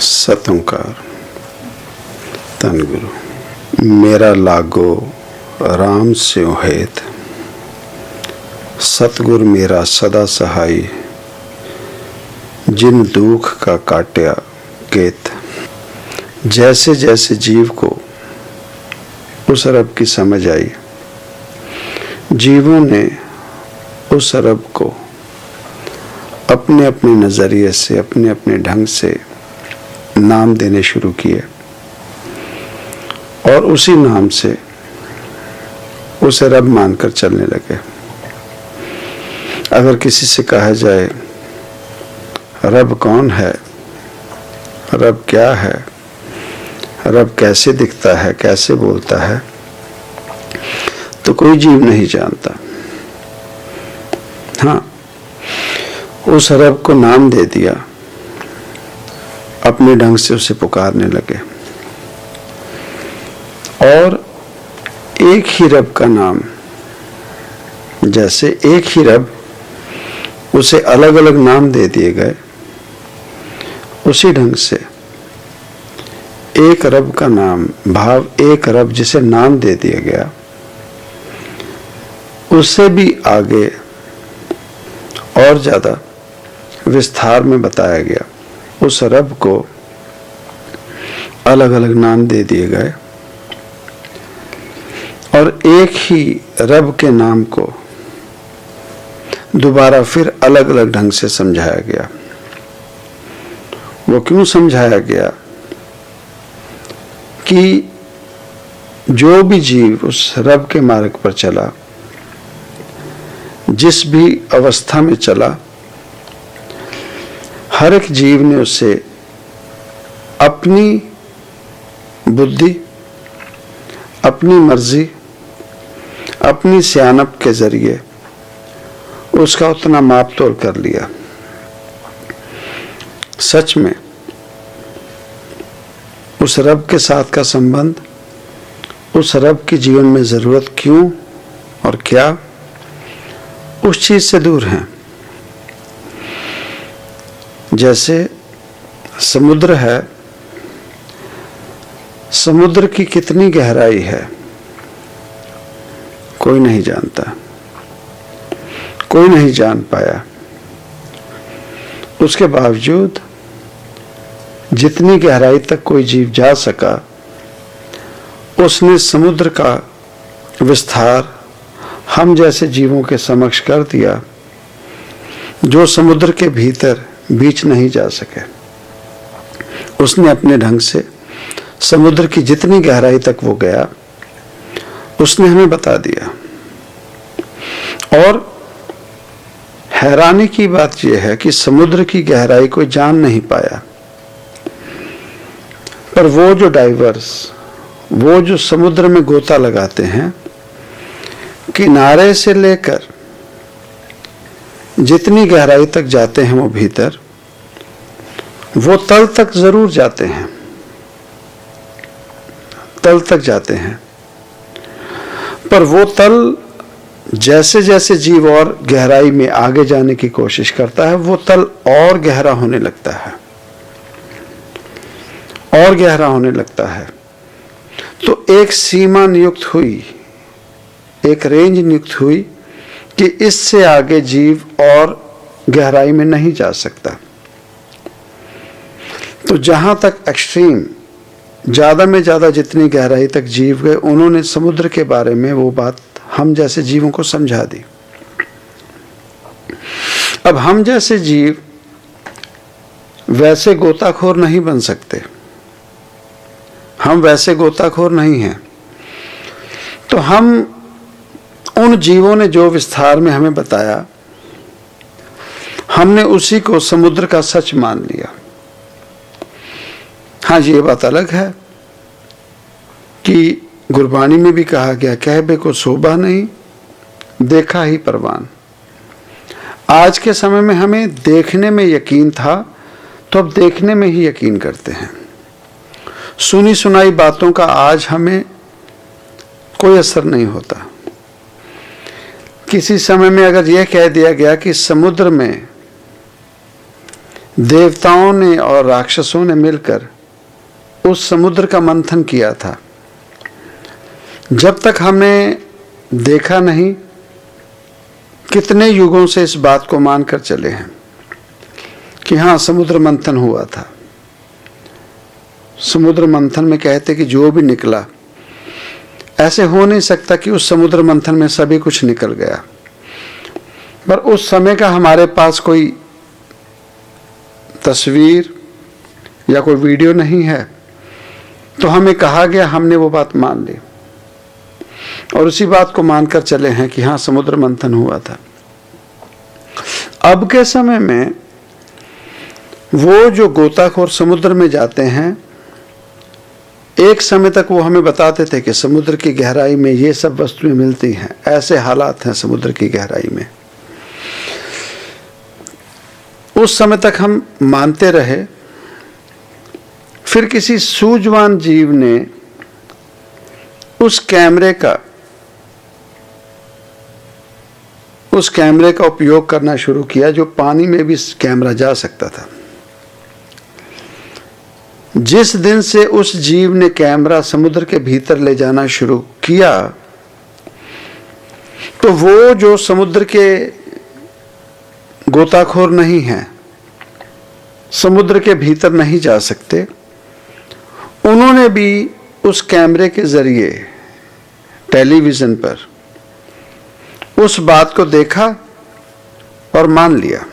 सतोंकार तन गुरु मेरा लागो राम स्यों हेत, सतगुर मेरा सदा सहाय, जिन दुख का काट्या केत। जैसे जैसे जीव को उस रब की समझ आई, जीवों ने उस रब को अपने अपने नजरिए से, अपने अपने ढंग से नाम देने शुरू किए और उसी नाम से उसे रब मानकर चलने लगे। अगर किसी से कहा जाए रब कौन है, रब क्या है, रब कैसे दिखता है, कैसे बोलता है, तो कोई जीव नहीं जानता। हाँ, उस रब को नाम दे दिया, अपने ढंग से उसे पुकारने लगे और एक ही रब का नाम, जैसे एक ही रब उसे अलग अलग नाम दे दिए गए, उसी ढंग से एक रब का नाम भाव एक रब जिसे नाम दे दिया गया, उससे भी आगे और ज्यादा विस्तार में बताया गया। उस रब को अलग अलग नाम दे दिए गए और एक ही रब के नाम को दोबारा फिर अलग अलग ढंग से समझाया गया। वो क्यों समझाया गया कि जो भी जीव उस रब के मार्ग पर चला, जिस भी अवस्था में चला, हर एक जीव ने उसे अपनी बुद्धि, अपनी मर्जी, अपनी सियानत के जरिए उसका उतना माप तोल कर लिया। सच में उस रब के साथ का संबंध, उस रब की जीवन में जरूरत क्यों और क्या, उस चीज से दूर हैं। जैसे समुद्र है, समुद्र की कितनी गहराई है कोई नहीं जानता, कोई नहीं जान पाया। उसके बावजूद जितनी गहराई तक कोई जीव जा सका, उसने समुद्र का विस्तार हम जैसे जीवों के समक्ष कर दिया, जो समुद्र के भीतर बीच नहीं जा सके। उसने अपने ढंग से समुद्र की जितनी गहराई तक वो गया, उसने हमें बता दिया। और हैरानी की बात यह है कि समुद्र की गहराई कोई जान नहीं पाया, पर वो जो डाइवर्स, वो जो समुद्र में गोता लगाते हैं, किनारे से लेकर जितनी गहराई तक जाते हैं वो भीतर, वो तल तक जरूर जाते हैं, तल तक जाते हैं। पर वो तल जैसे जैसे जीव और गहराई में आगे जाने की कोशिश करता है, वो तल और गहरा होने लगता है, और गहरा होने लगता है। तो एक सीमा नियुक्त हुई, एक रेंज नियुक्त हुई कि इससे आगे जीव और गहराई में नहीं जा सकता। तो जहां तक एक्सट्रीम, ज्यादा में ज्यादा जितनी गहराई तक जीव गए, उन्होंने समुद्र के बारे में वो बात हम जैसे जीवों को समझा दी। अब हम जैसे जीव वैसे गोताखोर नहीं बन सकते, हम वैसे गोताखोर नहीं हैं। तो हम उन जीवों ने जो विस्तार में हमें बताया, हमने उसी को समुद्र का सच मान लिया। हाँ, ये बात अलग है कि गुरबानी में भी कहा गया, कहबे को शोभा नहीं, देखा ही परवान। आज के समय में हमें देखने में यकीन था, तो अब देखने में ही यकीन करते हैं। सुनी सुनाई बातों का आज हमें कोई असर नहीं होता। किसी समय में अगर यह कह दिया गया कि समुद्र में देवताओं ने और राक्षसों ने मिलकर उस समुद्र का मंथन किया था। जब तक हमने देखा नहीं, कितने युगों से इस बात को मानकर चले हैं कि हाँ, समुद्र मंथन हुआ था। समुद्र मंथन में कहते कि जो भी निकला, ऐसे हो नहीं सकता कि उस समुद्र मंथन में सभी कुछ निकल गया। पर उस समय का हमारे पास कोई तस्वीर या कोई वीडियो नहीं है, तो हमें कहा गया, हमने वो बात मान ली और उसी बात को मानकर चले हैं कि हाँ, समुद्र मंथन हुआ था। अब के समय में वो जो गोताखोर समुद्र में जाते हैं, एक समय तक वो हमें बताते थे कि समुद्र की गहराई में ये सब वस्तुएं मिलती हैं, ऐसे हालात हैं समुद्र की गहराई में। उस समय तक हम मानते रहे। फिर किसी सूझवान जीव ने उस कैमरे का उपयोग करना शुरू किया, जो पानी में भी कैमरा जा सकता था। जिस दिन से उस जीव ने कैमरा समुद्र के भीतर ले जाना शुरू किया, तो वो जो समुद्र के गोताखोर नहीं हैं, समुद्र के भीतर नहीं जा सकते, उन्होंने भी उस कैमरे के जरिए टेलीविजन पर उस बात को देखा और मान लिया।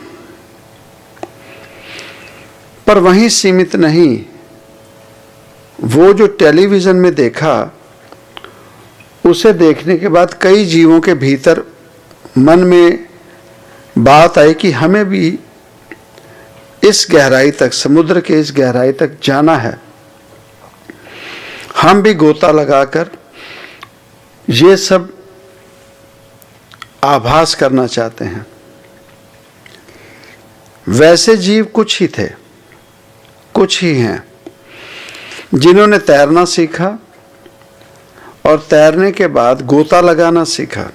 पर वहीं सीमित नहीं, वो जो टेलीविजन में देखा, उसे देखने के बाद कई जीवों के भीतर मन में बात आई कि हमें भी इस गहराई तक, समुद्र के इस गहराई तक जाना है। हम भी गोता लगाकर ये सब आभास करना चाहते हैं। वैसे जीव कुछ ही थे, कुछ ही हैं जिन्होंने तैरना सीखा और तैरने के बाद गोता लगाना सीखा,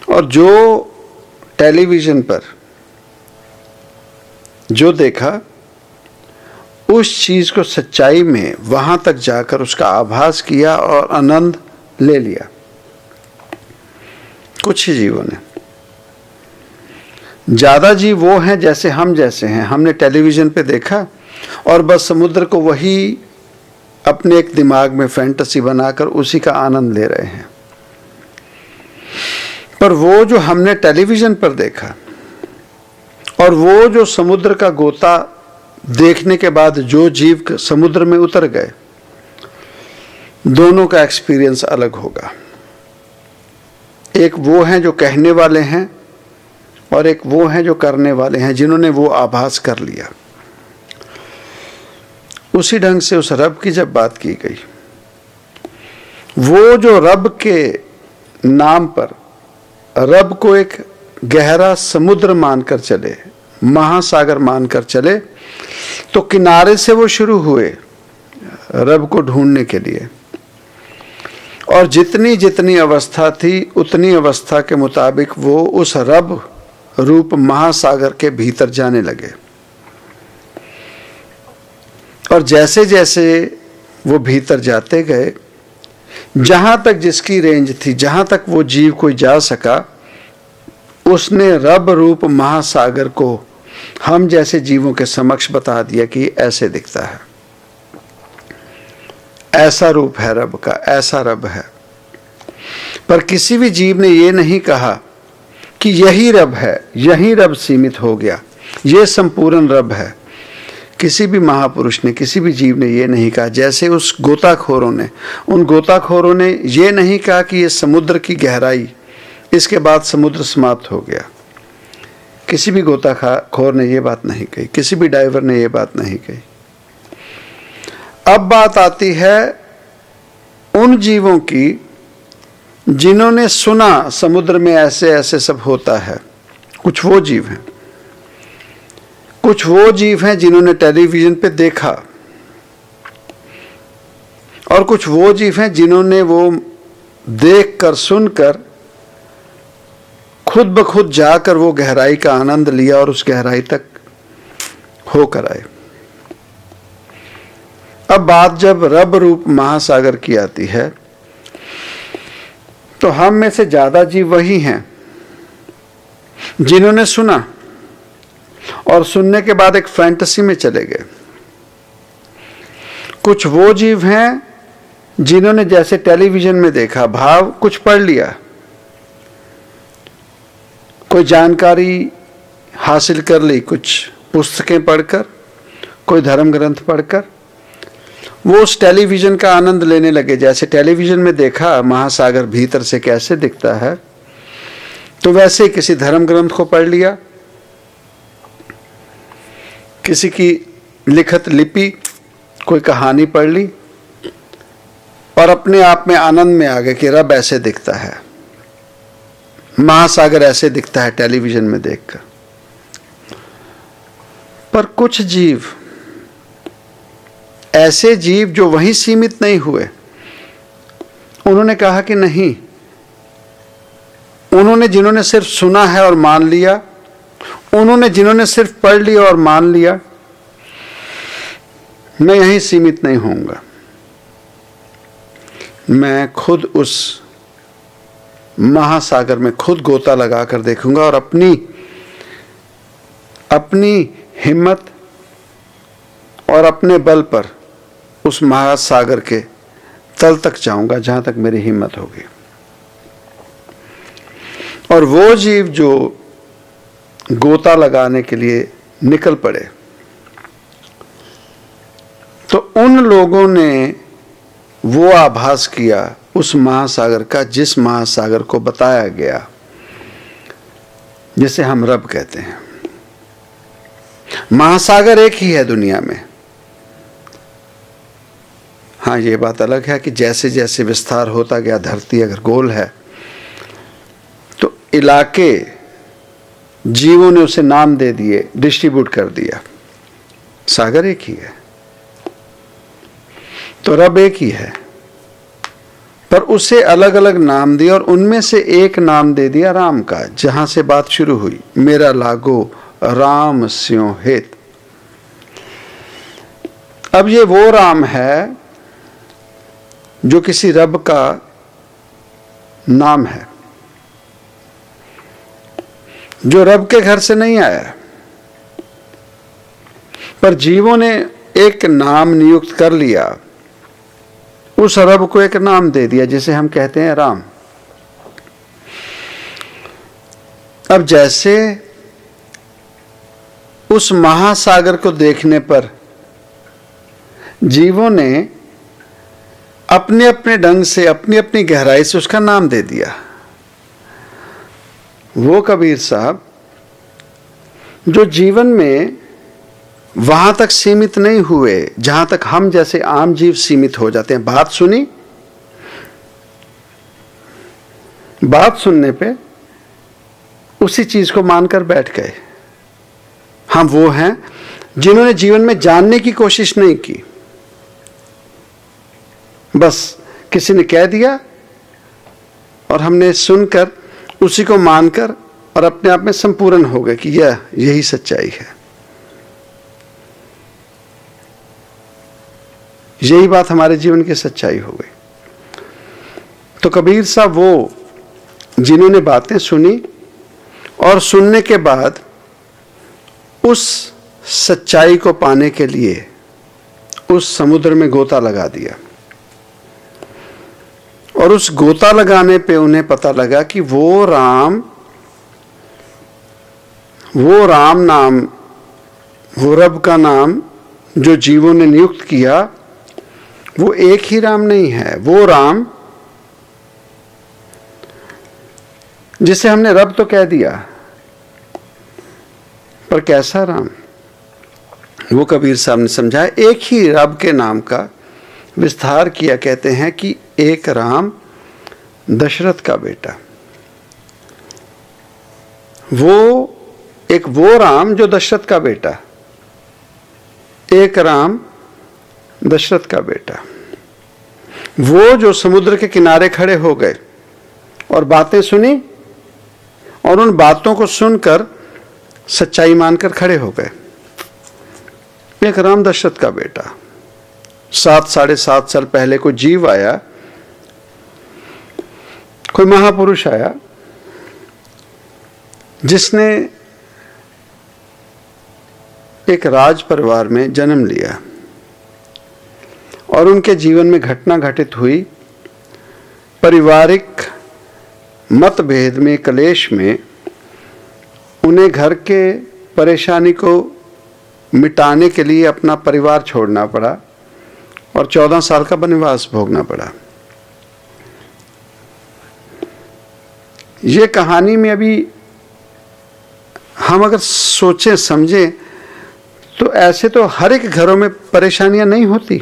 और जो टेलीविजन पर जो देखा, उस चीज को सच्चाई में वहां तक जाकर उसका आभास किया और आनंद ले लिया। कुछ ही जीवों ने। ज्यादा जीव वो हैं जैसे हम जैसे हैं, हमने टेलीविजन पे देखा और बस समुद्र को वही अपने एक दिमाग में फैंटेसी बनाकर उसी का आनंद ले रहे हैं। पर वो जो हमने टेलीविजन पर देखा और वो जो समुद्र का गोता देखने के बाद जो जीव समुद्र में उतर गए, दोनों का एक्सपीरियंस अलग होगा। एक वो हैं जो कहने वाले हैं और एक वो हैं जो करने वाले हैं, जिन्होंने वो आभास कर लिया। उसी ढंग से उस रब की जब बात की गई, वो जो रब के नाम पर रब को एक गहरा समुद्र मानकर चले, महासागर मानकर चले, तो किनारे से वो शुरू हुए रब को ढूंढने के लिए, और जितनी जितनी अवस्था थी उतनी अवस्था के मुताबिक वो उस रब रूप महासागर के भीतर जाने लगे। और जैसे जैसे वो भीतर जाते गए, जहां तक जिसकी रेंज थी, जहां तक वो जीव कोई जा सका, उसने रब रूप महासागर को हम जैसे जीवों के समक्ष बता दिया कि ऐसे दिखता है, ऐसा रूप है रब का, ऐसा रब है। पर किसी भी जीव ने ये नहीं कहा कि यही रब है, यही रब सीमित हो गया, ये संपूर्ण रब है। किसी भी महापुरुष ने, किसी भी जीव ने ये नहीं कहा। जैसे उस गोताखोरों ने, उन गोताखोरों ने ये नहीं कहा कि ये समुद्र की गहराई, इसके बाद समुद्र समाप्त हो गया। किसी भी गोताखोर ने ये बात नहीं कही, किसी भी डाइवर ने ये बात नहीं कही। अब बात आती है उन जीवों की जिन्होंने सुना समुद्र में ऐसे ऐसे सब होता है। कुछ वो जीव हैं, कुछ वो जीव हैं जिन्होंने टेलीविजन पे देखा, और कुछ वो जीव हैं जिन्होंने वो देखकर, सुनकर, खुद ब खुद जाकर वो गहराई का आनंद लिया और उस गहराई तक होकर आए। अब बात जब रब रूप महासागर की आती है तो हम में से ज्यादा जीव वही हैं जिन्होंने सुना और सुनने के बाद एक फैंटेसी में चले गए। कुछ वो जीव हैं जिन्होंने जैसे टेलीविजन में देखा, भाव कुछ पढ़ लिया, कोई जानकारी हासिल कर ली, कुछ पुस्तकें पढ़कर, कोई धर्म ग्रंथ पढ़कर, वो उस टेलीविजन का आनंद लेने लगे। जैसे टेलीविजन में देखा महासागर भीतर से कैसे दिखता है, तो वैसे ही किसी धर्म ग्रंथ को पढ़ लिया, किसी की लिखित लिपि, कोई कहानी पढ़ ली और अपने आप में आनंद में आ गए कि रब ऐसे दिखता है, महासागर ऐसे दिखता है टेलीविजन में देखकर। पर कुछ जीव, ऐसे जीव जो वहीं सीमित नहीं हुए, उन्होंने कहा कि नहीं, जिन्होंने सिर्फ सुना है और मान लिया, जिन्होंने सिर्फ पढ़ लिया और मान लिया, मैं यहीं सीमित नहीं होऊंगा, मैं खुद उस महासागर में खुद गोता लगाकर देखूंगा और अपनी हिम्मत और अपने बल पर उस महासागर के तल तक जाऊंगा जहां तक मेरी हिम्मत होगी। और वो जीव जो गोता लगाने के लिए निकल पड़े, तो उन लोगों ने वो आभास किया उस महासागर का जिस महासागर को बताया गया, जिसे हम रब कहते हैं। महासागर एक ही है दुनिया में। हाँ, ये बात अलग है कि जैसे जैसे विस्तार होता गया, धरती अगर गोल है तो इलाके जीवों ने उसे नाम दे दिए, डिस्ट्रीब्यूट कर दिया। सागर एक ही है, तो रब एक ही है, पर उसे अलग अलग नाम दिया और उनमें से एक नाम दे दिया राम का, जहां से बात शुरू हुई, मेरा लागो राम स्यों हित। अब ये वो राम है जो किसी रब का नाम है, जो रब के घर से नहीं आया, पर जीवों ने एक नाम नियुक्त कर लिया, उस रब को एक नाम दे दिया जिसे हम कहते हैं राम। अब जैसे उस महासागर को देखने पर जीवों ने अपने अपने ढंग से, अपनी अपनी गहराई से उसका नाम दे दिया, वो कबीर साहब जो जीवन में वहां तक सीमित नहीं हुए जहां तक हम जैसे आम जीव सीमित हो जाते हैं। बात सुनी, बात सुनने पे उसी चीज को मानकर बैठ गए। हम वो हैं जिन्होंने जीवन में जानने की कोशिश नहीं की, बस किसी ने कह दिया और हमने सुनकर उसी को मानकर और अपने आप में संपूर्ण हो गए कि यही सच्चाई है। यही बात हमारे जीवन की सच्चाई हो गई। तो कबीर साहब वो जिन्होंने बातें सुनी और सुनने के बाद उस सच्चाई को पाने के लिए उस समुद्र में गोता लगा दिया, और उस गोता लगाने पे उन्हें पता लगा कि वो राम नाम, वो रब का नाम जो जीवों ने नियुक्त किया, वो एक ही राम नहीं है। वो राम जिसे हमने रब तो कह दिया, पर कैसा राम, वो कबीर साहब ने समझाया। एक ही रब के नाम का विस्तार किया। कहते हैं कि एक राम दशरथ का बेटा, वो राम जो दशरथ का बेटा, एक राम दशरथ का बेटा, वो जो समुद्र के किनारे खड़े हो गए और बातें सुनी और उन बातों को सुनकर सच्चाई मानकर खड़े हो गए। एक राम दशरथ का बेटा, 7-7.5 साल पहले कोई जीव आया, कोई महापुरुष आया जिसने एक राज परिवार में जन्म लिया और उनके जीवन में घटना घटित हुई, पारिवारिक मतभेद में, कलेश में उन्हें घर के परेशानी को मिटाने के लिए अपना परिवार छोड़ना पड़ा और 14 साल का वनवास भोगना पड़ा। ये कहानी में अभी हम अगर सोचें समझें तो ऐसे तो हर एक घरों में परेशानियां नहीं होती।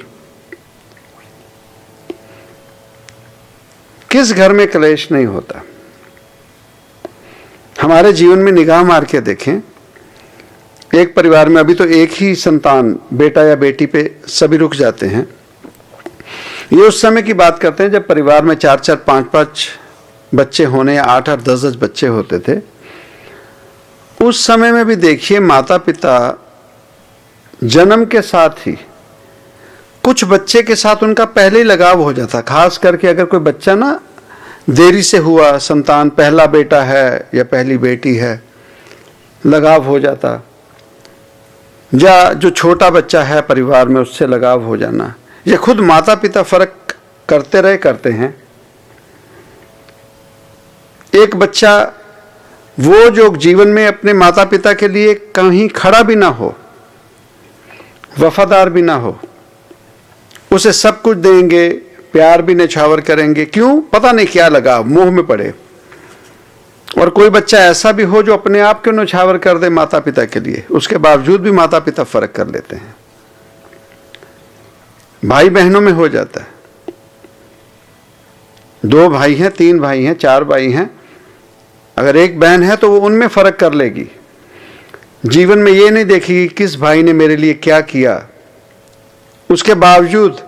किस घर में क्लेश नहीं होता? हमारे जीवन में निगाह मार के देखें, एक परिवार में अभी तो एक ही संतान, बेटा या बेटी पे सभी रुक जाते हैं। ये उस समय की बात करते हैं जब परिवार में 4-4, 5-5 बच्चे होने या 8-8, 10-10 बच्चे होते थे। उस समय में भी देखिए, माता पिता जन्म के साथ ही कुछ बच्चे के साथ उनका पहले ही लगाव हो जाता। खास करके अगर कोई बच्चा ना देरी से हुआ संतान, पहला बेटा है या पहली बेटी है, लगाव हो जाता। या जो छोटा बच्चा है परिवार में, उससे लगाव हो जाना। ये खुद माता पिता फर्क करते हैं। एक बच्चा वो जो जीवन में अपने माता पिता के लिए कहीं खड़ा भी ना हो, वफादार भी ना हो, उसे सब कुछ देंगे, प्यार भी न्यौछावर करेंगे। क्यों? पता नहीं क्या लगा, मोह में पड़े। और कोई बच्चा ऐसा भी हो जो अपने आप को न्यौछावर कर दे माता पिता के लिए, उसके बावजूद भी माता पिता फर्क कर लेते हैं। भाई बहनों में हो जाता है। 2 भाई हैं, 3 भाई हैं, 4 भाई हैं, अगर एक बहन है तो वो उनमें फर्क कर लेगी। जीवन में ये नहीं देखेगी किस भाई ने मेरे लिए क्या किया। उसके बावजूद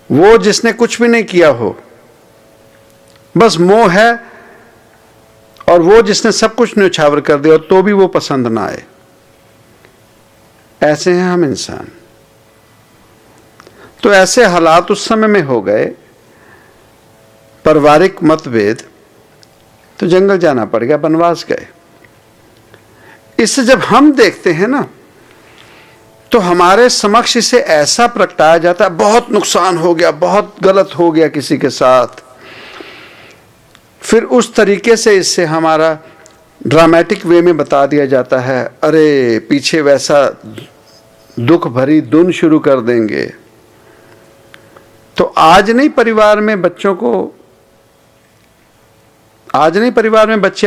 वो जिसने कुछ भी नहीं किया हो, बस मोह है, और वो जिसने सब कुछ न्यौछावर कर दिया तो भी वो पसंद ना आए। ऐसे हैं हम इंसान। तो ऐसे हालात उस समय में हो गए, पारिवारिक मतभेद, तो जंगल जाना पड़ गया, वनवास गए। इससे जब हम देखते हैं ना, तो हमारे समक्ष इसे ऐसा प्रगटाया जाता है, बहुत नुकसान हो गया, बहुत गलत हो गया किसी के साथ। फिर उस तरीके से इससे हमारा ड्रामेटिक वे में बता दिया जाता है, अरे पीछे वैसा दुख भरी धुन शुरू कर देंगे। तो आज नहीं परिवार में बच्चे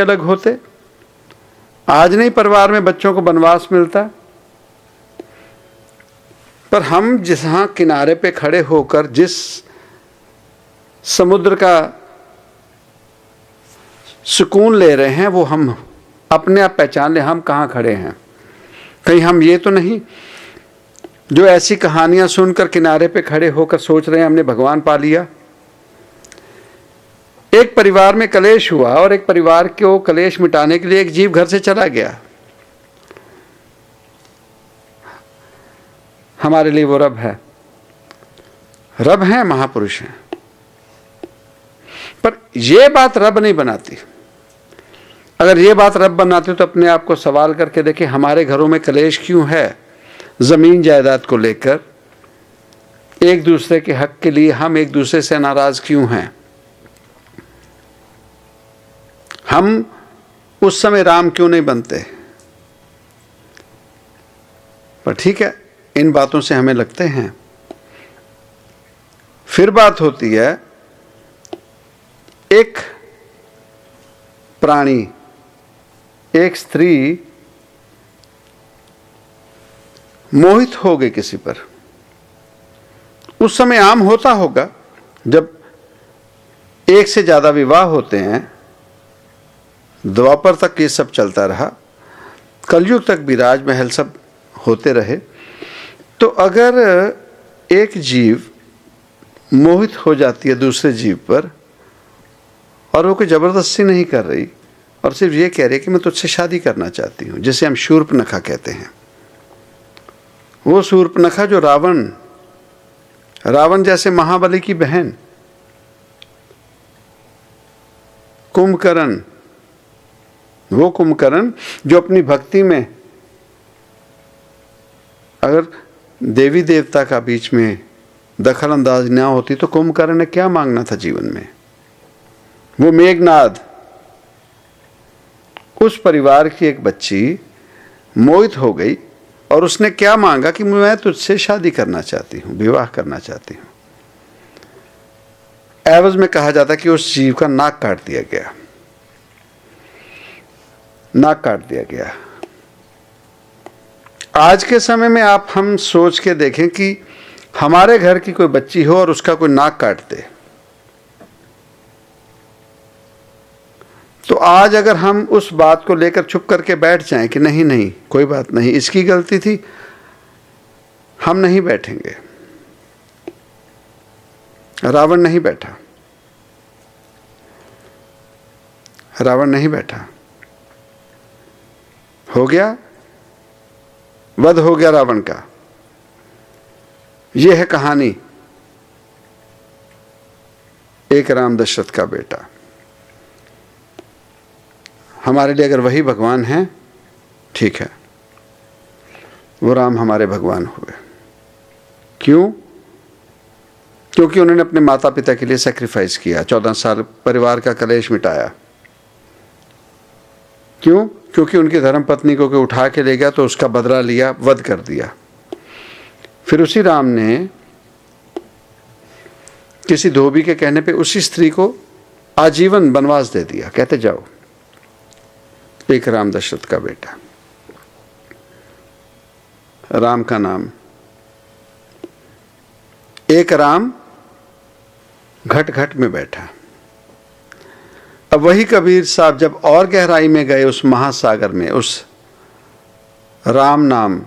अलग होते, आज नहीं परिवार में बच्चों को वनवास मिलता, पर हम जहां किनारे पे खड़े होकर जिस समुद्र का सुकून ले रहे हैं, वो हम अपने आप पहचान ले हम कहाँ खड़े हैं। कहीं हम ये तो नहीं जो ऐसी कहानियां सुनकर किनारे पे खड़े होकर सोच रहे हैं हमने भगवान पा लिया। एक परिवार में कलेश हुआ और एक परिवार को कलेश मिटाने के लिए एक जीव घर से चला गया। हमारे लिए वो रब है, रब हैं, महापुरुष हैं। पर ये बात रब नहीं बनाती। अगर ये बात रब बनाती तो अपने आप को सवाल करके देखें, हमारे घरों में कलेश क्यों है? जमीन जायदाद को लेकर, एक दूसरे के हक के लिए हम एक दूसरे से नाराज क्यों हैं? हम उस समय राम क्यों नहीं बनते? पर ठीक है, इन बातों से हमें लगते हैं। फिर बात होती है, एक प्राणी, एक स्त्री मोहित हो गई किसी पर। उस समय आम होता होगा जब एक से ज्यादा विवाह होते हैं, द्वापर तक ये सब चलता रहा, कलयुग तक भी राजमहल सब होते रहे। तो अगर एक जीव मोहित हो जाती है दूसरे जीव पर, और वो कोई जबरदस्ती नहीं कर रही और सिर्फ ये कह रही कि मैं तुझसे शादी करना चाहती हूँ, जिसे हम शूर्पणखा कहते हैं, वो शूर्पणखा जो रावण जैसे महाबली की बहन, कुंभकर्ण, वो कुंभकर्ण जो अपनी भक्ति में अगर देवी देवता का बीच में दखल अंदाज ना होती तो कुंभकर्ण ने क्या मांगना था जीवन में। वो मेघनाद, उस परिवार की एक बच्ची मोहित हो गई और उसने क्या मांगा कि मैं तुझसे शादी करना चाहती हूं, विवाह करना चाहती हूं। एवज में कहा जाता कि उस जीव का नाक काट दिया गया, नाक काट दिया गया। आज के समय में आप हम सोच के देखें कि हमारे घर की कोई बच्ची हो और उसका कोई नाक काट दे, तो आज अगर हम उस बात को लेकर चुप करके बैठ जाएं कि नहीं नहीं कोई बात नहीं, इसकी गलती थी, हम नहीं बैठेंगे। रावण नहीं बैठा, रावण नहीं बैठा, हो गया, वध हो गया रावण का। यह है कहानी एक राम दशरथ का बेटा। हमारे लिए अगर वही भगवान हैं, ठीक है, वो राम हमारे भगवान हुए। क्यों? क्योंकि उन्होंने अपने माता पिता के लिए सैक्रिफाइस किया, 14 साल परिवार का कलेश मिटाया। क्यों? क्योंकि उनकी धर्म पत्नी को उठा के ले गया तो उसका बदला लिया, वध कर दिया। फिर उसी राम ने किसी धोबी के कहने पे उसी स्त्री को आजीवन वनवास दे दिया, कहते जाओ। एक राम दशरथ का बेटा, राम का नाम। एक राम घट घट में बैठा। अब वही कबीर साहब जब और गहराई में गए उस महासागर में, उस राम नाम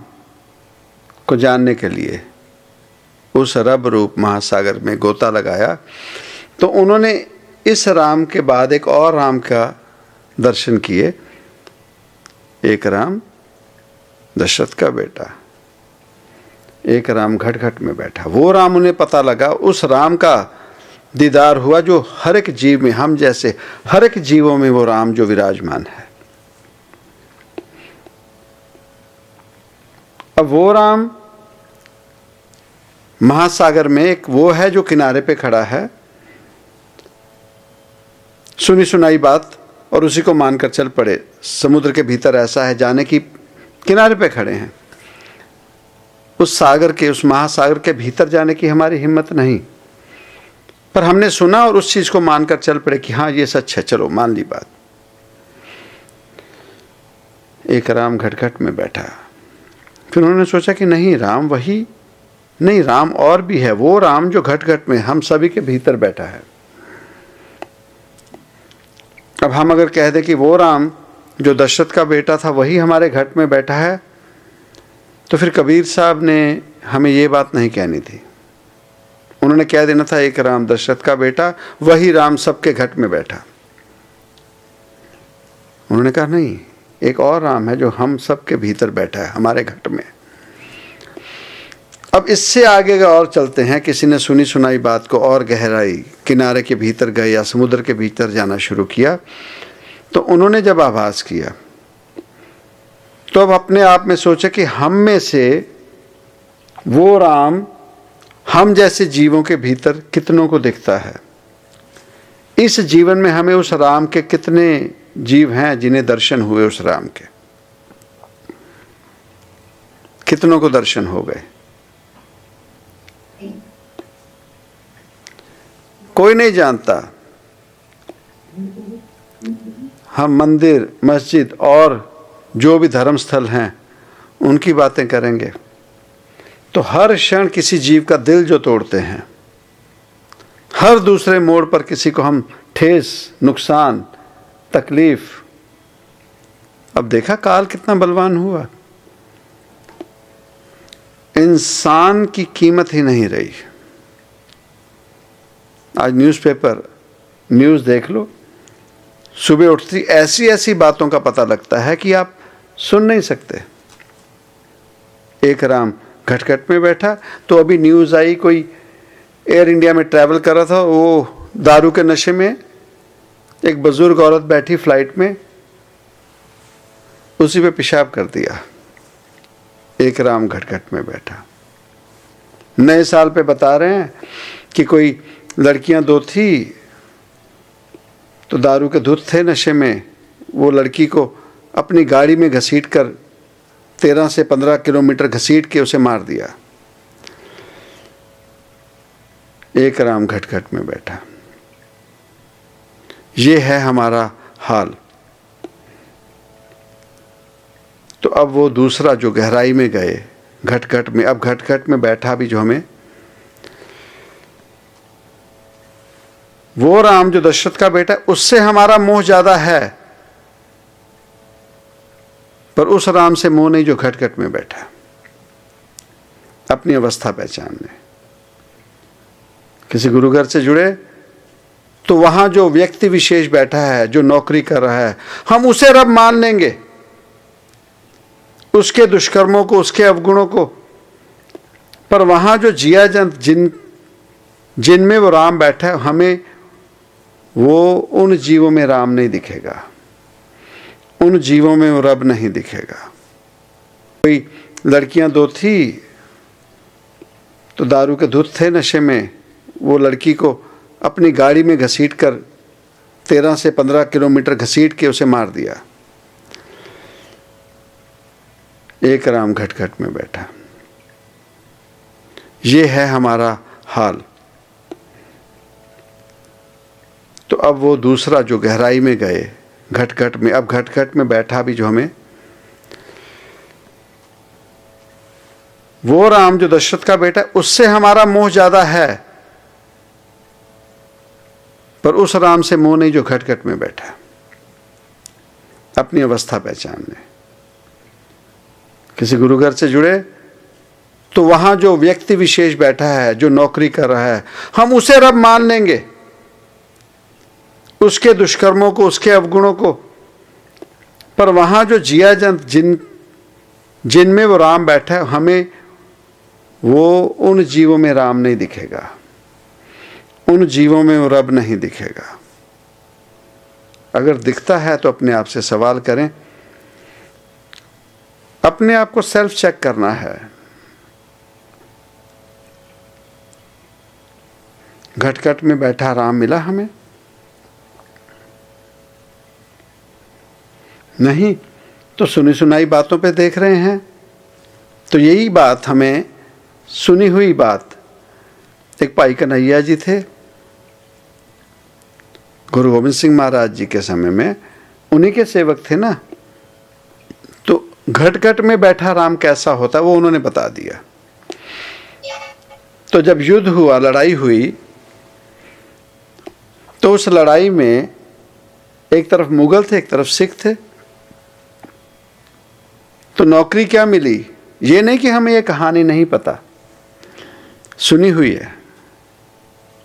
को जानने के लिए उस रब रूप महासागर में गोता लगाया, तो उन्होंने इस राम के बाद एक और राम का दर्शन किए। एक राम दशरथ का बेटा, एक राम घट घट में बैठा। वो राम उन्हें पता लगा, उस राम का दीदार हुआ जो हर एक जीव में, हम जैसे हर एक जीवों में वो राम जो विराजमान है। अब वो राम महासागर में एक वो है जो किनारे पे खड़ा है, सुनी सुनाई बात और उसी को मानकर चल पड़े। समुद्र के भीतर ऐसा है, जाने की किनारे पे खड़े हैं, उस सागर के, उस महासागर के भीतर जाने की हमारी हिम्मत नहीं, पर हमने सुना और उस चीज को मानकर चल पड़े कि हाँ ये सच है, चलो मान ली बात। एक राम घट घट में बैठा। फिर उन्होंने सोचा कि नहीं, राम वही नहीं, राम और भी है, वो राम जो घट घट में हम सभी के भीतर बैठा है। अब हम अगर कह दें कि वो राम जो दशरथ का बेटा था वही हमारे घट में बैठा है, तो फिर कबीर साहब ने हमें ये बात नहीं कहनी थी। उन्होंने कह देना था एक राम दशरथ का बेटा, वही राम सबके घट में बैठा। उन्होंने कहा नहीं, एक और राम है जो हम सबके भीतर बैठा है, हमारे घट में। अब इससे आगे और चलते हैं। किसी ने सुनी सुनाई बात को और गहराई, किनारे के भीतर गए या समुद्र के भीतर जाना शुरू किया, तो उन्होंने जब आभास किया तो अब अपने आप में सोचे कि हम में से वो राम हम जैसे जीवों के भीतर कितनों को दिखता है। इस जीवन में हमें उस राम के कितने जीव हैं जिन्हें दर्शन हुए, उस राम के कितनों को दर्शन हो गए। कोई नहीं जानता। हम मंदिर, मस्जिद और जो भी धर्म स्थल हैं उनकी बातें करेंगे तो हर क्षण किसी जीव का दिल जो तोड़ते हैं, हर दूसरे मोड़ पर किसी को हम ठेस, नुकसान, तकलीफ। अब देखा काल कितना बलवान हुआ, इंसान की कीमत ही नहीं रही। आज न्यूज़पेपर, न्यूज़ देख लो, सुबह उठती ऐसी ऐसी बातों का पता लगता है कि आप सुन नहीं सकते। एक राम घटघट में बैठा। तो अभी न्यूज़ आई, कोई एयर इंडिया में ट्रैवल कर रहा था, वो दारू के नशे में एक बुजुर्ग औरत बैठी फ्लाइट में, उसी पे पेशाब कर दिया। एक राम घटघट में बैठा। नए साल पे बता रहे हैं कि कोई लड़कियां दो थी, तो दारू के धुत थे नशे में, वो लड़की को अपनी गाड़ी में घसीट कर 13 से 15 किलोमीटर घसीट के उसे मार दिया। एक राम घटघट में बैठा। ये है हमारा हाल। तो अब वो दूसरा जो गहराई में गए घटघट में, अब घटघट में बैठा भी जो हमें, वो राम जो दशरथ का बेटा, उससे हमारा मोह ज्यादा है, पर उस राम से मोह नहीं जो घटघट में बैठा। अपनी अवस्था पहचान ले। किसी गुरु घर से जुड़े तो वहां जो व्यक्ति विशेष बैठा है, जो नौकरी कर रहा है, हम उसे रब मान लेंगे, उसके दुष्कर्मों को, उसके अवगुणों को। पर वहां जो जिया जिनमें वो राम बैठा है, हमें वो उन जीवों में राम नहीं दिखेगा, उन जीवों में वो रब नहीं दिखेगा। कोई लड़कियां दो थी, तो दारू के धुत थे नशे में, वो लड़की को अपनी गाड़ी में घसीट कर 13 से 15 किलोमीटर घसीट के उसे मार दिया। एक राम घटघट में बैठा। ये है हमारा हाल। तो अब वो दूसरा जो गहराई में गए घटघट में, अब घटघट में बैठा भी जो हमें, वो राम जो दशरथ का बेटा, उससे हमारा मोह ज्यादा है, पर उस राम से मोह नहीं जो घटघट में बैठा। अपनी अवस्था पहचान ले। किसी गुरु घर से जुड़े तो वहां जो व्यक्ति विशेष बैठा है, जो नौकरी कर रहा है, हम उसे रब मान लेंगे, उसके दुष्कर्मों को, उसके अवगुणों को। पर वहां जो जिया जिनमें वो राम बैठा है, हमें वो उन जीवों में राम नहीं दिखेगा, उन जीवों में वो रब नहीं दिखेगा। अगर दिखता है तो अपने आप से सवाल करें, अपने आप को सेल्फ चेक करना है। घटघट में बैठा राम मिला हमें? नहीं तो सुनी सुनाई बातों पे देख रहे हैं। तो यही बात हमें, सुनी हुई बात, एक भाई कन्हैया जी थे, गुरु गोविंद सिंह महाराज जी के समय में, उन्हीं के सेवक थे ना। तो घटघट में बैठा राम कैसा होता वो उन्होंने बता दिया। तो जब युद्ध हुआ, लड़ाई हुई, तो उस लड़ाई में एक तरफ मुगल थे, एक तरफ सिख थे। तो नौकरी क्या मिली? ये नहीं कि हमें ये कहानी नहीं पता, सुनी हुई है,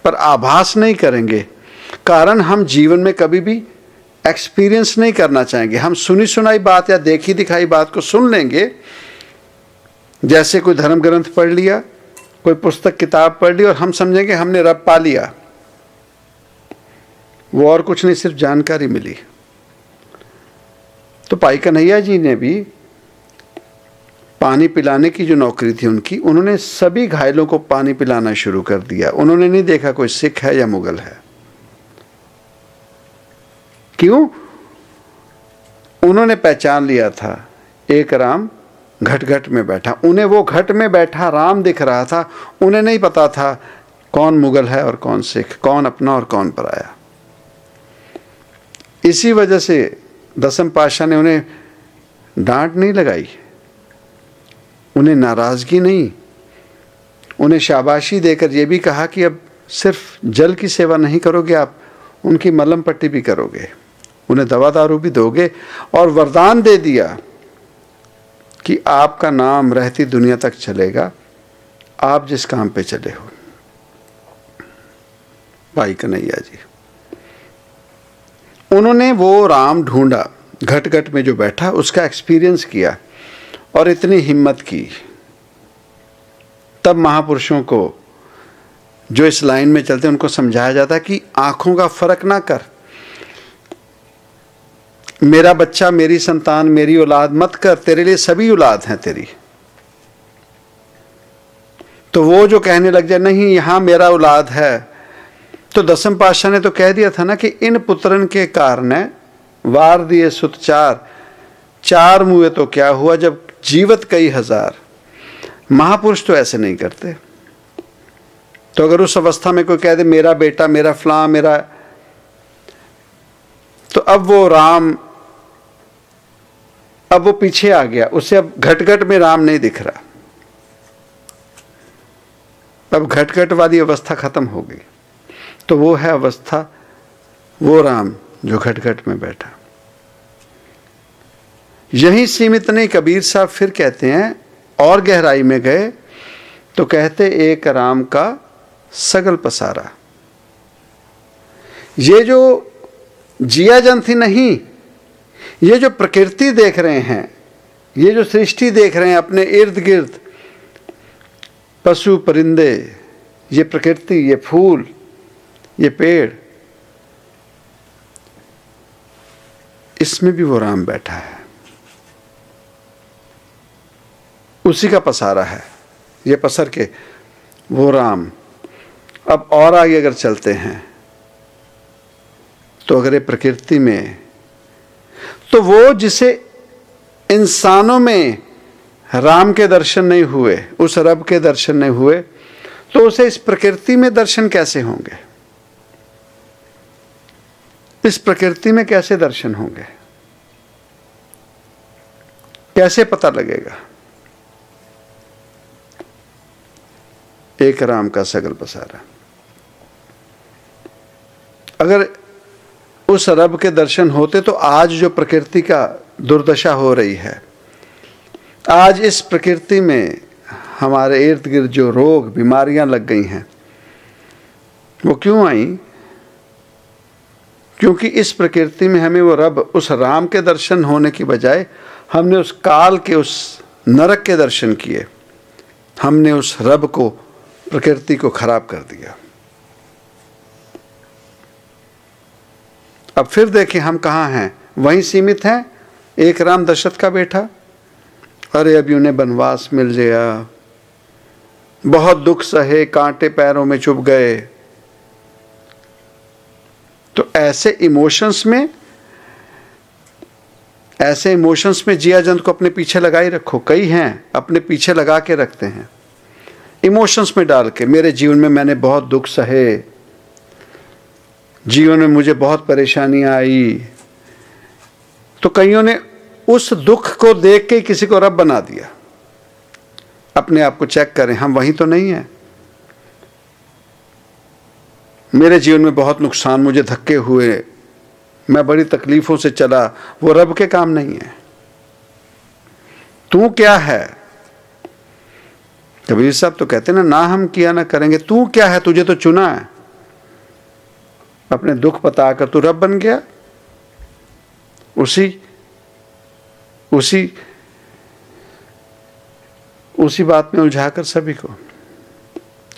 पर आभास नहीं करेंगे। कारण हम जीवन में कभी भी एक्सपीरियंस नहीं करना चाहेंगे। हम सुनी सुनाई बात या देखी दिखाई बात को सुन लेंगे, जैसे कोई धर्म ग्रंथ पढ़ लिया, कोई पुस्तक किताब पढ़ ली, और हम समझेंगे हमने रब पा लिया। वो और कुछ नहीं, सिर्फ जानकारी मिली। तो भाई कन्हैया जी ने भी पानी पिलाने की जो नौकरी थी उनकी, उन्होंने सभी घायलों को पानी पिलाना शुरू कर दिया। उन्होंने नहीं देखा कोई सिख है या मुगल है। क्यों? उन्होंने पहचान लिया था एक राम घटघट में बैठा। उन्हें वो घट में बैठा राम दिख रहा था। उन्हें नहीं पता था कौन मुगल है और कौन सिख, कौन अपना और कौन पराया। इसी वजह से दसम पातशाह ने उन्हें डांट नहीं लगाई, उन्हें नाराजगी नहीं, उन्हें शाबाशी देकर यह भी कहा कि अब सिर्फ जल की सेवा नहीं करोगे, आप उनकी मलहम पट्टी भी करोगे, उन्हें दवा दारू भी दोगे, और वरदान दे दिया कि आपका नाम रहती दुनिया तक चलेगा, आप जिस काम पे चले हो। भाई कन्हैया जी, उन्होंने वो राम ढूंढा, घटघट में जो बैठा, उसका एक्सपीरियंस किया और इतनी हिम्मत की तब महापुरुषों को जो इस लाइन में चलते हैं उनको समझाया जाता है कि आंखों का फर्क ना कर, मेरा बच्चा, मेरी संतान, मेरी औलाद मत कर, तेरे लिए सभी औलाद हैं तेरी। तो वो जो कहने लग जाए नहीं यहां मेरा औलाद है, तो दसम पातशाह ने तो कह दिया था ना कि इन पुत्रन के कारण वार दिए सुत चार, चार मुए तो क्या हुआ जब जीवत कई हजार। महापुरुष तो ऐसे नहीं करते। तो अगर उस अवस्था में कोई कह दे मेरा बेटा, मेरा फलां, मेरा, तो अब वो राम, अब वो पीछे आ गया, उसे अब घट-घट में राम नहीं दिख रहा। अब घट-घट वाली अवस्था खत्म हो गई। तो वो है अवस्था, वो राम जो घट-घट में बैठा। यही सीमित नहीं, कबीर साहब फिर कहते हैं और गहराई में गए तो कहते एक राम का सगल पसारा। ये जो जिया जंतु नहीं, ये जो प्रकृति देख रहे हैं, ये जो सृष्टि देख रहे हैं अपने इर्द गिर्द, पशु परिंदे, ये प्रकृति, ये फूल, ये पेड़, इसमें भी वो राम बैठा है, उसी का पसारा है, ये पसर के वो राम। अब और आगे अगर चलते हैं तो अगर ये प्रकृति में, तो वो जिसे इंसानों में राम के दर्शन नहीं हुए, उस रब के दर्शन नहीं हुए, तो उसे इस प्रकृति में दर्शन कैसे होंगे? इस प्रकृति में कैसे दर्शन होंगे? कैसे पता लगेगा? एक राम का सगल पसारा। अगर उस रब के दर्शन होते तो आज जो प्रकृति का दुर्दशा हो रही है, आज इस प्रकृति में हमारे इर्द गिर्द जो रोग बीमारियां लग गई हैं, वो क्यों आई? क्योंकि इस प्रकृति में हमें वो रब, उस राम के दर्शन होने की बजाय हमने उस काल के, उस नरक के दर्शन किए। हमने उस रब को, प्रकृति को खराब कर दिया। अब फिर देखें हम कहाँ हैं, वहीं सीमित हैं। एक राम दशरथ का बेटा, अरे अभी उन्हें वनवास मिल गया, बहुत दुख सहे, कांटे पैरों में चुभ गए। तो ऐसे इमोशंस में जिया जंत को अपने पीछे लगाई रखो। कई हैं अपने पीछे लगा के रखते हैं, इमोशंस में डाल के, मेरे जीवन में मैंने बहुत दुख सहे, जीवन में मुझे बहुत परेशानियां आई। तो कईयों ने उस दुख को देख के किसी को रब बना दिया। अपने आप को चेक करें, हम वहीं तो नहीं हैं। मेरे जीवन में बहुत नुकसान, मुझे धक्के हुए, मैं बड़ी तकलीफों से चला, वो रब के काम नहीं है। तू क्या है? कबीर साहब तो कहते ना हम किया ना करेंगे, तू क्या है? तुझे तो चुना है। अपने दुख बताकर तू रब बन गया, उसी बात में उलझाकर सभी को।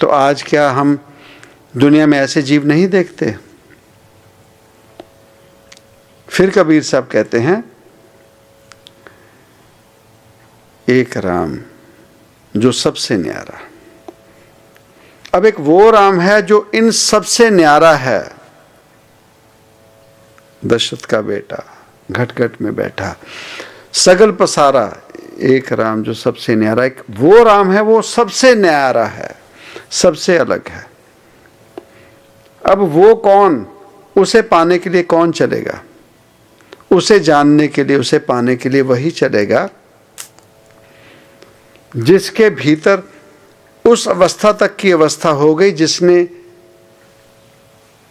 तो आज क्या हम दुनिया में ऐसे जीव नहीं देखते? फिर कबीर साहब कहते हैं एक राम जो सबसे न्यारा। अब एक वो राम है जो इन सबसे न्यारा है, दशरथ का बेटा, घट-घट में बैठा, सगल पसारा, एक राम जो सबसे न्यारा। एक वो राम है, वो सबसे न्यारा है, सबसे अलग है। अब वो कौन? उसे पाने के लिए कौन चलेगा? उसे जानने के लिए, उसे पाने के लिए वही चलेगा जिसके भीतर उस अवस्था तक की अवस्था हो गई जिसने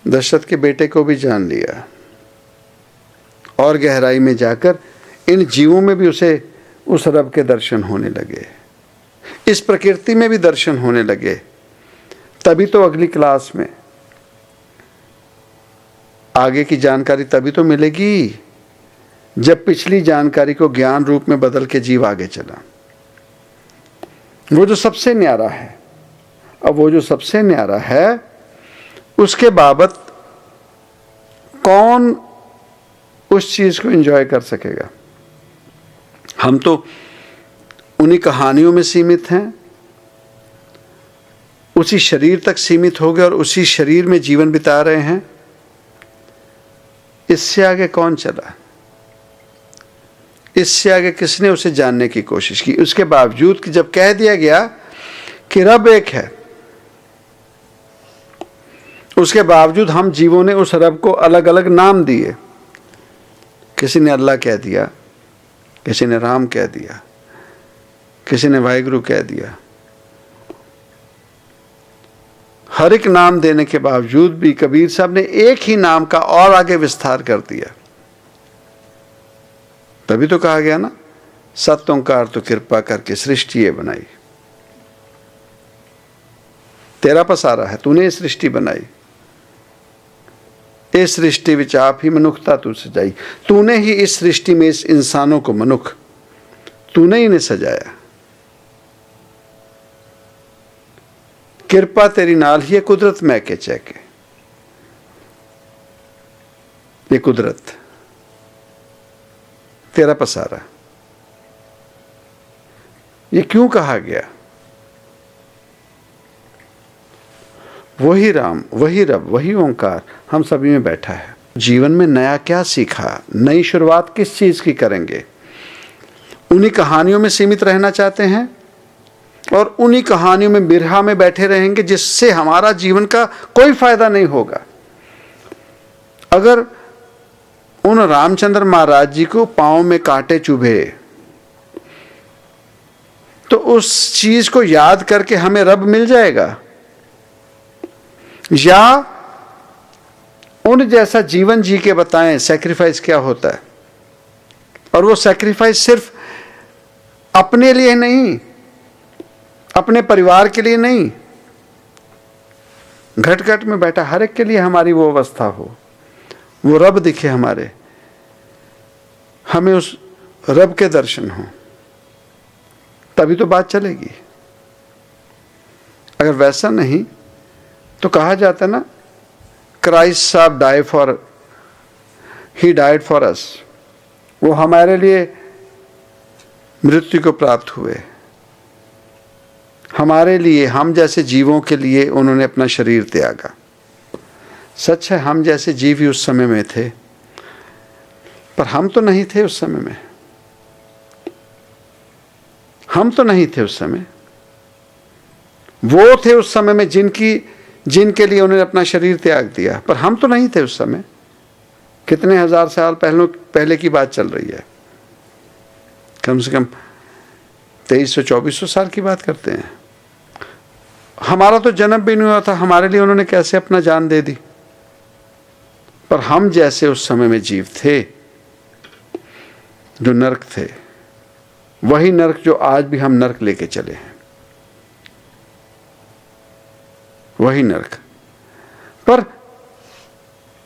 दशरथ के बेटे को भी जान लिया, और गहराई में जाकर इन जीवों में भी उसे उस रब के दर्शन होने लगे, इस प्रकृति में भी दर्शन होने लगे। तभी तो अगली क्लास में आगे की जानकारी तभी तो मिलेगी जब पिछली जानकारी को ज्ञान रूप में बदल के जीव आगे चला। वो जो सबसे न्यारा है, अब वो जो सबसे न्यारा है उसके बाबत कौन उस चीज को एंजॉय कर सकेगा? हम तो उन्हीं कहानियों में सीमित हैं, उसी शरीर तक सीमित हो गए और उसी शरीर में जीवन बिता रहे हैं। इससे आगे कौन चला? इससे आगे किसने उसे जानने की कोशिश की? उसके बावजूद कि जब कह दिया गया कि रब एक है, उसके बावजूद हम जीवों ने उस रब को अलग अलग नाम दिए। किसी ने अल्लाह कह दिया, किसी ने राम कह दिया, किसी ने वाहिगुरु कह दिया। हर एक नाम देने के बावजूद भी कबीर साहब ने एक ही नाम का और आगे विस्तार कर दिया। तभी तो कहा गया ना, सत ओंकार तो कृपा करके सृष्टि ये बनाई। तेरा पसारा है, तूने ये सृष्टि बनाई। इस सृष्टि विच आप ही मनुखता तू सजाई। तूने ही इस सृष्टि में इस इंसानों को मनुख, तूने ही इन्हें सजाया। कृपा तेरी नाल ही कुदरत मैं के चैके। ये कुदरत तेरा पसारा। ये क्यों कहा गया? वही राम, वही रब, वही ओंकार हम सभी में बैठा है। जीवन में नया क्या सीखा? नई शुरुआत किस चीज की करेंगे? उन्हीं कहानियों में सीमित रहना चाहते हैं और उन्हीं कहानियों में बिरहा में बैठे रहेंगे जिससे हमारा जीवन का कोई फायदा नहीं होगा। अगर उन रामचंद्र महाराज जी को पांव में कांटे चुभे तो उस चीज को याद करके हमें रब मिल जाएगा, या उन जैसा जीवन जी के बताएं सैक्रिफाइस क्या होता है। और वो सैक्रिफाइस सिर्फ अपने लिए नहीं, अपने परिवार के लिए नहीं, घट घट में बैठा हर एक के लिए हमारी वो अवस्था हो, वो रब दिखे हमारे, हमें उस रब के दर्शन हो, तभी तो बात चलेगी। अगर वैसा नहीं तो कहा जाता ना, क्राइस्ट साहब die for, he died for us. वो हमारे लिए मृत्यु को प्राप्त हुए, हमारे लिए, हम जैसे जीवों के लिए उन्होंने अपना शरीर त्यागा। सच है, हम जैसे जीव ही उस समय में थे, पर हम तो नहीं थे उस समय में। हम तो नहीं थे उस समय। वो थे उस समय में जिनके लिए उन्होंने अपना शरीर त्याग दिया, पर हम तो नहीं थे उस समय। कितने हजार साल पहले की बात चल रही है, कम से कम 2300-2400 साल की बात करते हैं। हमारा तो जन्म भी नहीं हुआ था, हमारे लिए उन्होंने कैसे अपना जान दे दी। पर हम जैसे उस समय में जीव थे जो नरक थे, वही नरक जो आज भी हम नरक लेके चले हैं, वही नरक। पर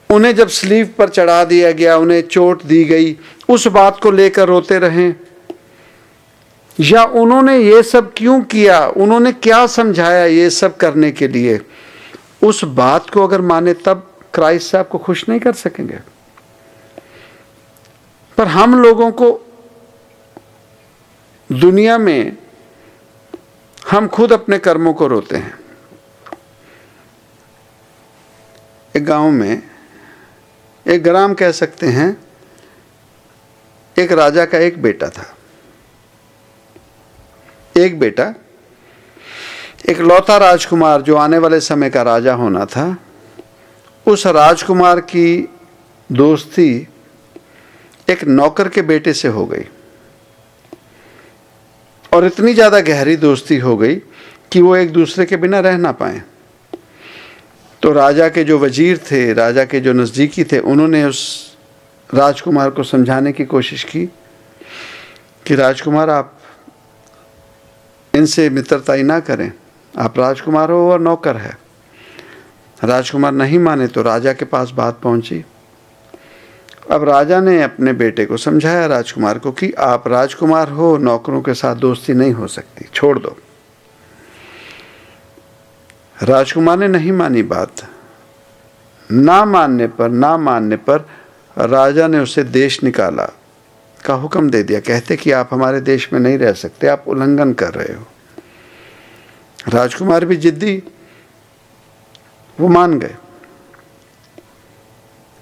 उन्हें जब स्लीव पर चढ़ा दिया गया, उन्हें चोट दी गई, उस बात को लेकर रोते रहें, या उन्होंने ये सब क्यों किया, उन्होंने क्या समझाया ये सब करने के लिए, उस बात को अगर माने तब क्राइस्ट साहब को खुश नहीं कर सकेंगे। पर हम लोगों को दुनिया में, हम खुद अपने कर्मों को रोते हैं। एक गांव में, एक ग्राम कह सकते हैं, एक राजा का एक बेटा था। एक बेटा, एक लौता राजकुमार जो आने वाले समय का राजा होना था, उस राजकुमार की दोस्ती एक नौकर के बेटे से हो गई, और इतनी ज्यादा गहरी दोस्ती हो गई कि वो एक दूसरे के बिना रह ना पाए। तो राजा के जो वजीर थे, राजा के जो नज़दीकी थे, उन्होंने उस राजकुमार को समझाने की कोशिश की कि राजकुमार आप इनसे मित्रताई ना करें, आप राजकुमार हो और नौकर है। राजकुमार नहीं माने तो राजा के पास बात पहुंची। अब राजा ने अपने बेटे को समझाया राजकुमार को कि आप राजकुमार हो, नौकरों के साथ दोस्ती नहीं हो सकती, छोड़ दो। राजकुमार ने नहीं मानी बात। ना मानने पर राजा ने उसे देश निकाला का हुक्म दे दिया। कहते कि आप हमारे देश में नहीं रह सकते, आप उल्लंघन कर रहे हो। राजकुमार भी जिद्दी, वो मान गए।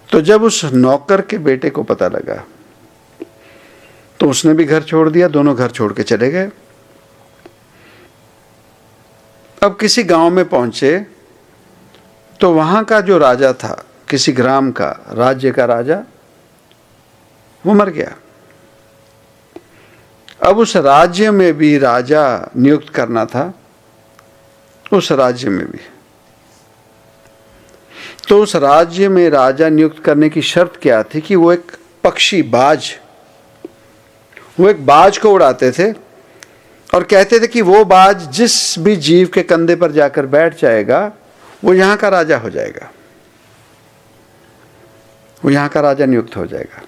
तो जब उस नौकर के बेटे को पता लगा तो उसने भी घर छोड़ दिया, दोनों घर छोड़ के चले गए। अब किसी गांव में पहुंचे तो वहां का जो राजा था, किसी ग्राम का, राज्य का राजा, वो मर गया। अब उस राज्य में भी राजा नियुक्त करना था, उस राज्य में भी। तो उस राज्य में राजा नियुक्त करने की शर्त क्या थी कि वो एक पक्षी, वो एक बाज को उड़ाते थे और कहते थे कि वो बाज जिस भी जीव के कंधे पर जाकर बैठ जाएगा वो यहां का राजा हो जाएगा, वो यहां का राजा नियुक्त हो जाएगा।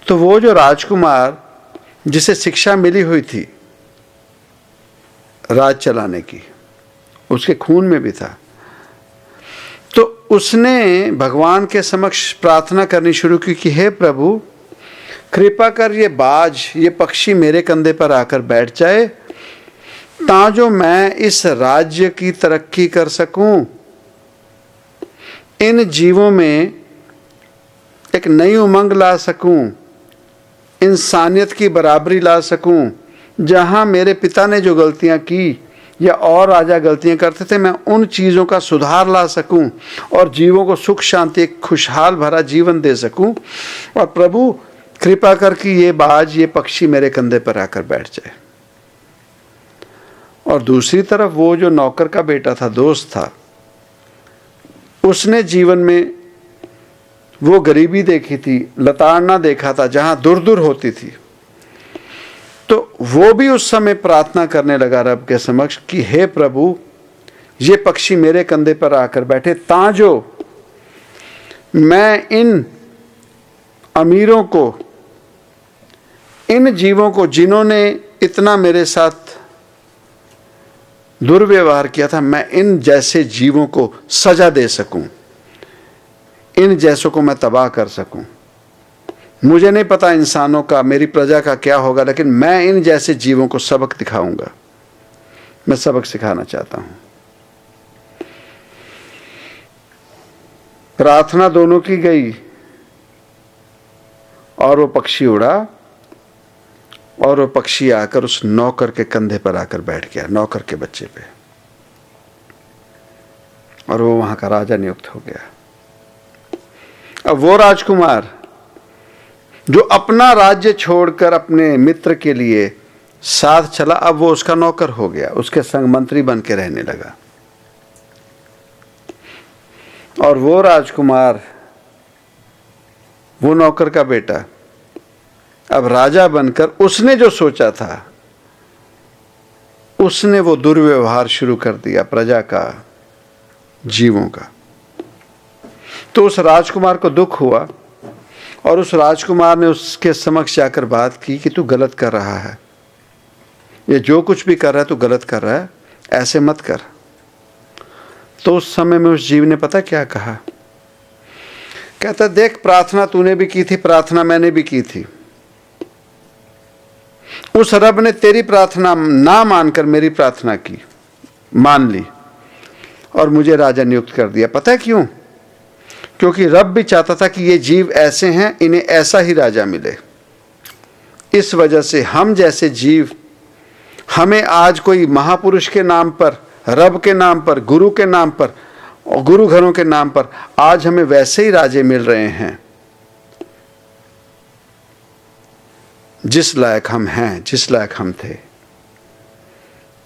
तो वो जो राजकुमार जिसे शिक्षा मिली हुई थी राज चलाने की, उसके खून में भी था, तो उसने भगवान के समक्ष प्रार्थना करनी शुरू की कि हे प्रभु, कृपा कर ये बाज, ये पक्षी मेरे कंधे पर आकर बैठ जाए ताजो मैं इस राज्य की तरक्की कर सकूं, इन जीवों में एक नई उमंग ला सकूं, इंसानियत की बराबरी ला सकूं। जहां मेरे पिता ने जो गलतियां की या और राजा गलतियां करते थे, मैं उन चीज़ों का सुधार ला सकूं और जीवों को सुख शांति, एक खुशहाल भरा जीवन दे सकूं। और प्रभु कृपा कर कि ये बाज, ये पक्षी मेरे कंधे पर आकर बैठ जाए। और दूसरी तरफ वो जो नौकर का बेटा था, दोस्त था, उसने जीवन में वो गरीबी देखी थी, लताड़ना देखा था जहां दूर दूर होती थी। तो वो भी उस समय प्रार्थना करने लगा रब के समक्ष कि हे प्रभु, ये पक्षी मेरे कंधे पर आकर बैठे ताजो मैं इन अमीरों को, इन जीवों को जिन्होंने इतना मेरे साथ दुर्व्यवहार किया था, मैं इन जैसे जीवों को सजा दे सकूं, इन जैसों को मैं तबाह कर सकूं। मुझे नहीं पता इंसानों का, मेरी प्रजा का क्या होगा, लेकिन मैं इन जैसे जीवों को सबक दिखाऊंगा। मैं सबक सिखाना चाहता हूं। प्रार्थना दोनों की गई और वो पक्षी उड़ा और वो पक्षी आकर उस नौकर के कंधे पर आकर बैठ गया, नौकर के बच्चे पे, और वो वहां का राजा नियुक्त हो गया। अब वो राजकुमार जो अपना राज्य छोड़कर अपने मित्र के लिए साथ चला, अब वो उसका नौकर हो गया, उसके संग मंत्री बन के रहने लगा। और वो राजकुमार, वो नौकर का बेटा, अब राजा बनकर उसने जो सोचा था, उसने वो दुर्व्यवहार शुरू कर दिया प्रजा का, जीवों का। तो उस राजकुमार को दुख हुआ और उस राजकुमार ने उसके समक्ष जाकर बात की कि तू गलत कर रहा है, ये जो कुछ भी कर रहा है तू गलत कर रहा है, ऐसे मत कर। तो उस समय में उस जीव ने पता क्या कहा? कहता देख, प्रार्थना तूने भी की थी, प्रार्थना मैंने भी की थी। उस रब ने तेरी प्रार्थना ना मानकर मेरी प्रार्थना की, मान ली और मुझे राजा नियुक्त कर दिया। पता है क्यों? क्योंकि रब भी चाहता था कि ये जीव ऐसे हैं, इन्हें ऐसा ही राजा मिले। इस वजह से हम जैसे जीव, हमें आज कोई महापुरुष के नाम पर, रब के नाम पर, गुरु के नाम पर और गुरु घरों के नाम पर आज हमें वैसे ही राजे मिल रहे हैं जिस लायक हम हैं, जिस लायक हम थे।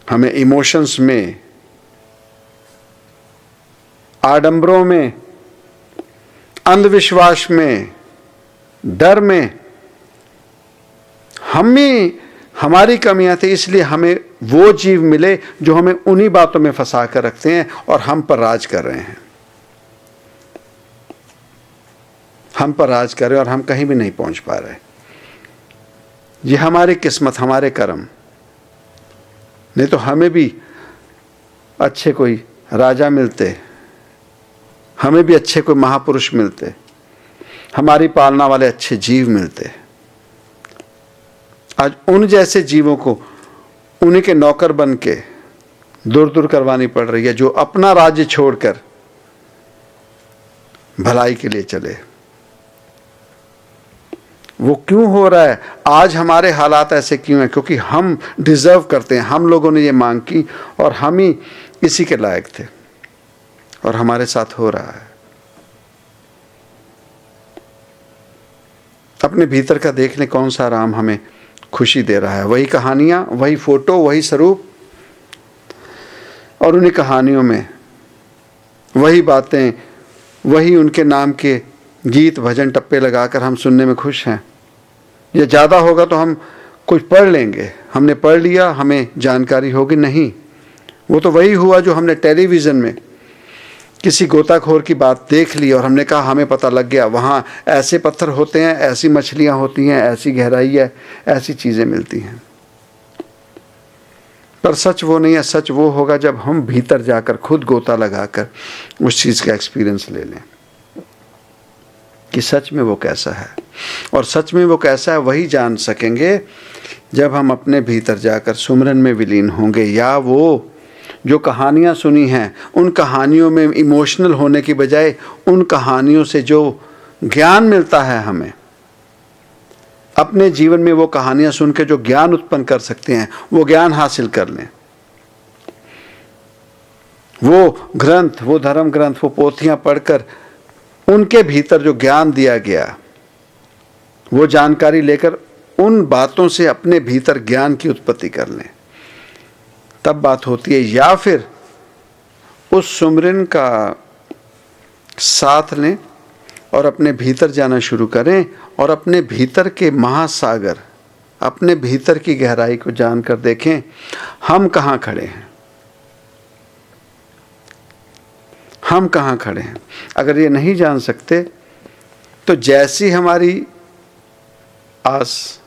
हमें इमोशंस में, आडंबरों में, अंधविश्वास में, डर में हमारी कमियां थी, इसलिए हमें वो जीव मिले जो हमें उन्हीं बातों में फंसा कर रखते हैं और हम पर राज कर रहे हैं। हम पर राज कर रहे हैं और हम कहीं भी नहीं पहुंच पा रहे। ये हमारी किस्मत, हमारे कर्म। नहीं तो हमें भी अच्छे कोई राजा मिलते, हमें भी अच्छे कोई महापुरुष मिलते, हमारी पालना वाले अच्छे जीव मिलते। आज उन जैसे जीवों को उन्हीं के नौकर बन के दूर दूर करवानी पड़ रही है, जो अपना राज्य छोड़कर भलाई के लिए चले। वो क्यों हो रहा है? आज हमारे हालात ऐसे क्यों हैं? क्योंकि हम डिजर्व करते हैं, हम लोगों ने ये मांग की और हम ही इसी के लायक थे, और हमारे साथ हो रहा है। अपने भीतर का देख लें, कौन सा राम हमें खुशी दे रहा है। वही कहानियां, वही फोटो, वही स्वरूप, और उन्हीं कहानियों में वही बातें, वही उनके नाम के गीत भजन टप्पे लगाकर हम सुनने में खुश हैं। ये ज़्यादा होगा तो हम कुछ पढ़ लेंगे, हमने पढ़ लिया, हमें जानकारी होगी। नहीं, वो तो वही हुआ जो हमने टेलीविज़न में किसी गोताखोर की बात देख ली और हमने कहा हमें पता लग गया, वहाँ ऐसे पत्थर होते हैं, ऐसी मछलियाँ होती हैं, ऐसी गहराई है, ऐसी चीज़ें मिलती हैं। पर सच वो नहीं है। सच वो होगा जब हम भीतर जाकर खुद गोता लगाकर उस चीज़ का एक्सपीरियंस ले लें कि सच में वो कैसा है। और सच में वो कैसा है वही जान सकेंगे जब हम अपने भीतर जाकर सुमरन में विलीन होंगे, या वो जो कहानियाँ सुनी हैं उन कहानियों में इमोशनल होने की बजाय उन कहानियों से जो ज्ञान मिलता है हमें, अपने जीवन में वो कहानियाँ सुन के जो ज्ञान उत्पन्न कर सकते हैं वो ज्ञान हासिल कर लें। वो ग्रंथ, वो धर्म ग्रंथ, वो पोथियाँ पढ़कर उनके भीतर जो ज्ञान दिया गया वो जानकारी लेकर उन बातों से अपने भीतर ज्ञान की उत्पत्ति कर लें, तब बात होती है। या फिर उस सुमरन का साथ लें और अपने भीतर जाना शुरू करें और अपने भीतर के महासागर, अपने भीतर की गहराई को जानकर देखें हम कहाँ खड़े हैं, हम कहाँ खड़े हैं। अगर ये नहीं जान सकते तो जैसी हमारी आस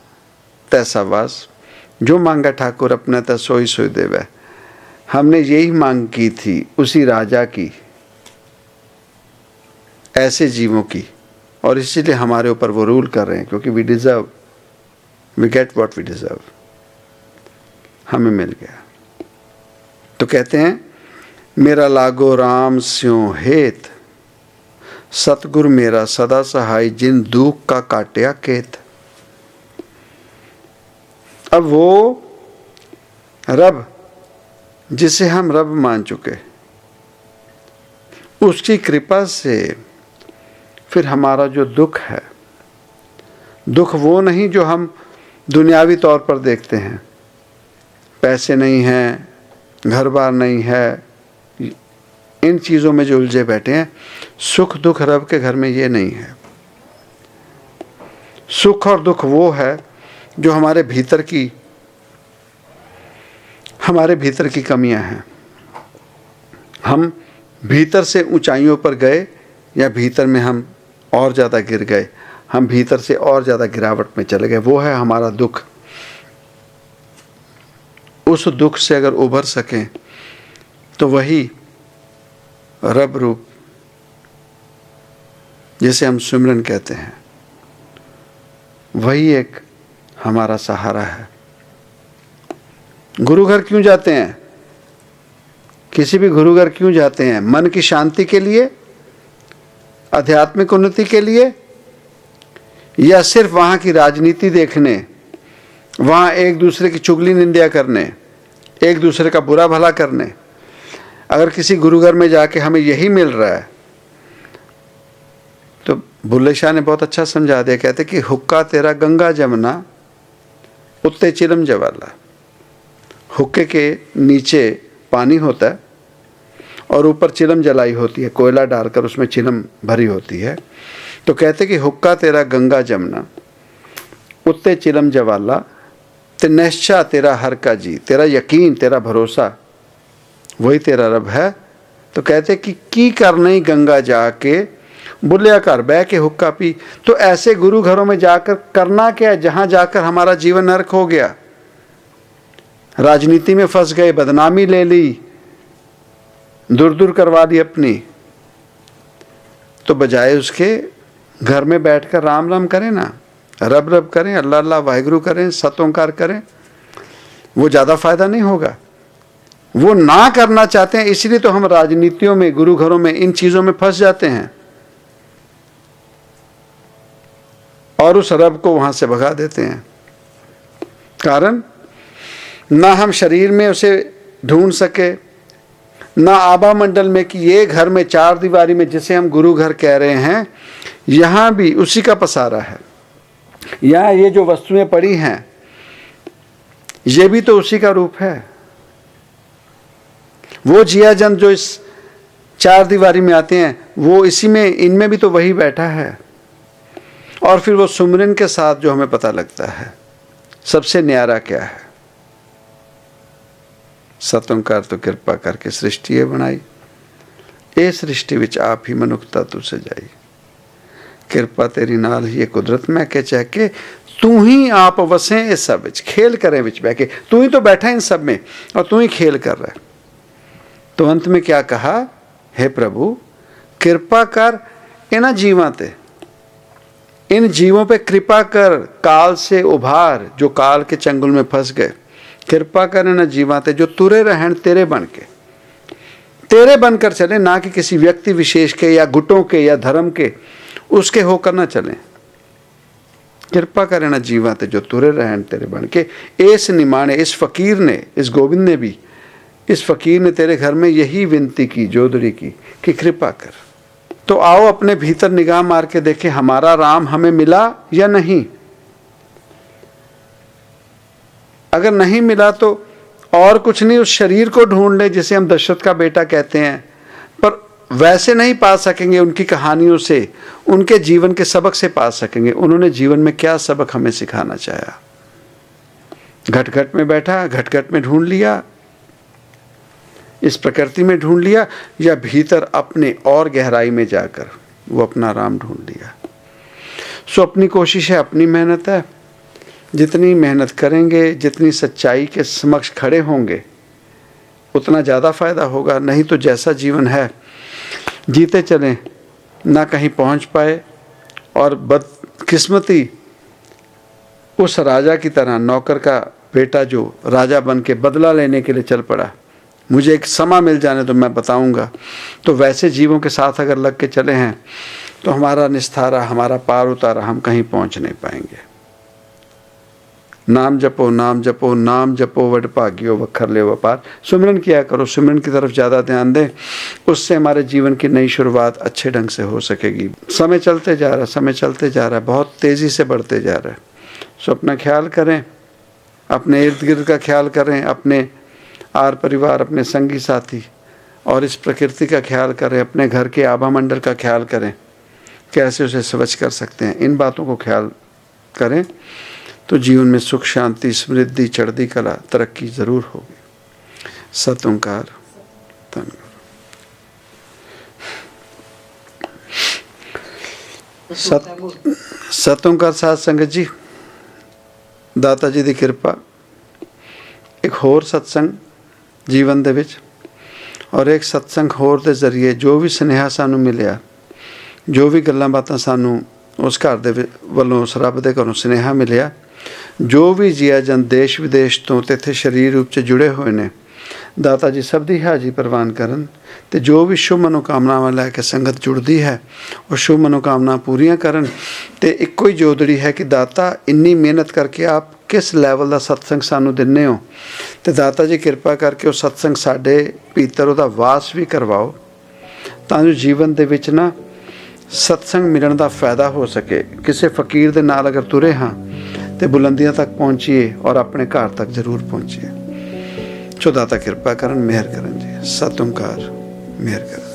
तैसा वास, जो मांगा ठाकुर अपना था सोई सोई देवे। हमने यही मांग की थी उसी राजा की, ऐसे जीवों की, और इसीलिए हमारे ऊपर वो रूल कर रहे हैं, क्योंकि we deserve, we get what we deserve, हमें मिल गया। तो कहते हैं मेरा लागो राम स्यों हेत, सतगुरु मेरा सदा सहाय, जिन दुख का काटिया केत। अब वो रब जिसे हम रब मान चुके, उसकी कृपा से फिर हमारा जो दुख है, दुख वो नहीं जो हम दुनियावी तौर पर देखते हैं, पैसे नहीं हैं, घर बार नहीं है, इन चीज़ों में जो उलझे बैठे हैं। सुख दुख रब के घर में ये नहीं है। सुख और दुख वो है जो हमारे भीतर की कमियां हैं। हम भीतर से ऊंचाइयों पर गए या भीतर में हम और ज़्यादा गिर गए, हम भीतर से और ज़्यादा गिरावट में चले गए, वो है हमारा दुख। उस दुख से अगर उभर सकें तो वही रब रूप जिसे हम सुमरन कहते हैं, वही एक हमारा सहारा है। गुरु घर क्यों जाते हैं? किसी भी गुरु घर क्यों जाते हैं? मन की शांति के लिए, आध्यात्मिक उन्नति के लिए, या सिर्फ वहाँ की राजनीति देखने, वहाँ एक दूसरे की चुगली निंदा करने, एक दूसरे का बुरा भला करने? अगर किसी गुरु घर में जाके हमें यही मिल रहा है तो बुल्ले शाह ने बहुत अच्छा समझा दिया। कहते कि हुक्का तेरा गंगा जमुना उत्ते चिलम जवाला। हुक्के के नीचे पानी होता है और ऊपर चिलम जलाई होती है, कोयला डालकर उसमें चिलम भरी होती है। तो कहते कि हुक्का तेरा गंगा जमुना उत्ते चिलम जवाला, ते निश्चा तेरा हर का जी, तेरा यकीन, तेरा भरोसा वही तेरा रब है। तो कहते कि की कर नहीं गंगा जाके बुलिया कर बह के हुक्का पी। तो ऐसे गुरु घरों में जाकर करना क्या है जहाँ जाकर हमारा जीवन नरक हो गया, राजनीति में फंस गए, बदनामी ले ली, दूर दूर करवा ली अपनी, तो बजाय उसके घर में बैठकर राम राम करें ना, रब रब करें, अल्लाह अल्लाह वाहिगुरु करें, सत ओंकार करें, वो ज़्यादा फायदा नहीं होगा। वो ना करना चाहते हैं, इसलिए तो हम राजनीतियों में, गुरु घरों में, इन चीज़ों में फंस जाते हैं और उस रब को वहाँ से भगा देते हैं। कारण ना हम शरीर में उसे ढूंढ सके, ना आभा मंडल में कि ये घर में चार दीवारी में जिसे हम गुरु घर कह रहे हैं, यहाँ भी उसी का पसारा है। यहाँ ये जो वस्तुएं पड़ी हैं, ये भी तो उसी का रूप है। वो जिया जन जो इस चार दीवारी में आते हैं, वो इसी में, इनमें भी तो वही बैठा है। और फिर वो सुमरन के साथ जो हमें पता लगता है सबसे न्यारा क्या है, सत ओंकार तो कृपा करके सृष्टि बनाई, ए सृष्टि विच आप ही मनुखता तू सजाई, कृपा तेरी नाल ही कुदरत मैं के चाह के, तू ही आप वसे इस सब विच, खेल करे विच बह के, तू ही तो बैठा इन सब में और तू ही खेल कर रहा है। तो अंत में क्या कहा, हे प्रभु कृपा कर इन जीवां ते, इन जीवों पे कृपा कर, काल से उभार जो काल के चंगुल में फंस गए, कृपा कर इन जीवां ते जो तुरे रहन तेरे बन के, तेरे बनकर चले, ना कि किसी व्यक्ति विशेष के या गुटों के या धर्म के उसके होकर ना चलें। कृपा कर इन जीवां ते जो तुरे रहन तेरे बन के। इस निमाणे, इस फकीर ने, इस गोविंद ने भी, इस फकीर ने तेरे घर में यही विनती की, जोदड़ी की कि कृपा कर। तो आओ अपने भीतर निगाह मार के देखें, हमारा राम हमें मिला या नहीं। अगर नहीं मिला तो और कुछ नहीं, उस शरीर को ढूंढ ले जिसे हम दशरथ का बेटा कहते हैं, पर वैसे नहीं पा सकेंगे, उनकी कहानियों से, उनके जीवन के सबक से पा सकेंगे। उन्होंने जीवन में क्या सबक हमें सिखाना चाहा। घट घट में बैठा, घट घट में ढूंढ लिया, इस प्रकृति में ढूंढ लिया, या भीतर अपने और गहराई में जाकर वो अपना राम ढूंढ लिया। सो अपनी कोशिश है, अपनी मेहनत है। जितनी मेहनत करेंगे, जितनी सच्चाई के समक्ष खड़े होंगे, उतना ज़्यादा फायदा होगा। नहीं तो जैसा जीवन है, जीते चलें, ना कहीं पहुंच पाए, और बदकिस्मती उस राजा की तरह, नौकर का बेटा जो राजा बन के बदला लेने के लिए चल पड़ा, मुझे एक समा मिल जाने तो मैं बताऊंगा। तो वैसे जीवों के साथ अगर लग के चले हैं तो हमारा निस्तारा, हमारा पार उतारा, हम कहीं पहुंच नहीं पाएंगे। नाम जपो, नाम जपो, नाम जपो वड भाग्यो वखर ले वपार। सुमिरन किया करो, सुमिरन की तरफ ज़्यादा ध्यान दें, उससे हमारे जीवन की नई शुरुआत अच्छे ढंग से हो सकेगी। समय चलते जा रहा है, समय चलते जा रहा है, बहुत तेज़ी से बढ़ते जा रहा है। सो अपना ख्याल करें, अपने इर्द गिर्द का ख्याल करें, अपने आर परिवार, अपने संगी साथी और इस प्रकृति का ख्याल करें, अपने घर के आभा मंडल का ख्याल करें, कैसे उसे स्वच्छ कर सकते हैं। इन बातों को ख्याल करें तो जीवन में सुख, शांति, समृद्धि, चढ़ती कला, तरक्की ज़रूर होगी। सत ओंकार, धन्यवाद। सत ओंकार साध संगत जी, दाता जी की कृपा, एक होर सत्संग जीवन दे विच, और एक सत्संग होर दे जरिए जो भी स्नेहा सानू मिलिया, जो भी गल्लां बातां सानू उस घर दे वल्लों, उस रब दे घरों स्नेहा मिलिया, जो भी जिया जन देश विदेश तो ते इत्थे शरीर रूप च जुड़े हुए ने, दाता जी सब दी हाजी प्रवान करन, ते जो भी शुभ मनोकामनावां लैके संगत जुड़दी है और शुभ मनोकामना पूरियां करन। ते इक्को ही जोदड़ी है कि दाता इन्नी मेहनत करके आप किस लैवल का सत्संग सानू दिन्ने हो, ते दाता जी कृपा करके वो सत्संग साडे भीतर उहदा वास भी करवाओ, तां जो जीवन दे विच ना सत्संग मिलण दा फायदा हो सके। किसी फकीर दे नाल अगर तुरे हाँ ते बुलंदियां तक पहुँचिए और अपने घर तक जरूर पहुँचिए। सो दाता कृपा करन, मेहर करन जी। सत ओंकार, मेहर करन।